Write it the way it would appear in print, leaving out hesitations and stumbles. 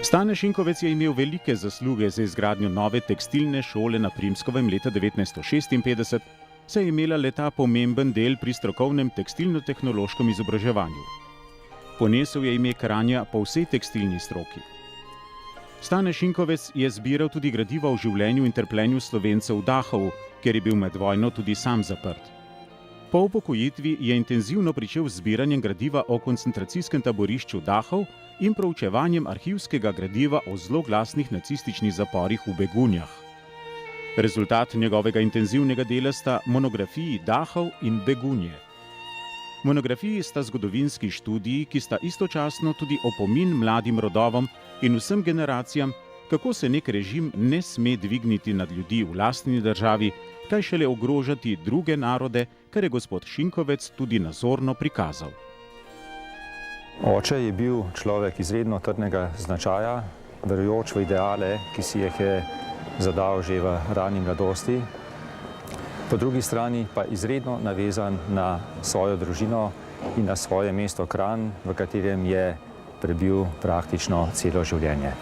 Stane Šinkovec je imel velike zasluge za izgradnjo nove tekstilne šole na Primskovem leta 1956, saj je imela le-ta pomemben del pri strokovnem tekstilno-tehnološkem izobraževanju. Ponesel je ime Kranja po vsej tekstilni stroki. Stane Šinkovec je zbiral tudi gradiva o življenju in trpljenju Slovencev v Dachovu, kjer je bil med vojno tudi sam zaprt. Po upokojitvi je intenzivno pričel z zbiranjem gradiva o koncentracijskem taborišču Dachau in proučevanjem arhivskega gradiva o zloglasnih nacističnih zaporih v Begunjah. Rezultat njegovega intenzivnega dela sta monografiji Dachau in Begunje. Monografiji sta zgodovinski študiji, ki sta istočasno tudi opomin mladim rodovom in vsem generacijam, kako se nek režim ne sme dvigniti nad ljudi v lastni državi, kaj šele ogrožati druge narode, kar je gospod Šinkovec tudi nazorno prikazal. Oče je bil človek izredno trdnega značaja, verujoč v ideale, ki si jih je zadal že v rani mladosti. Po drugi strani pa izredno navezan na svojo družino in na svoje mesto Kranj, v katerem je prebil praktično celo življenje.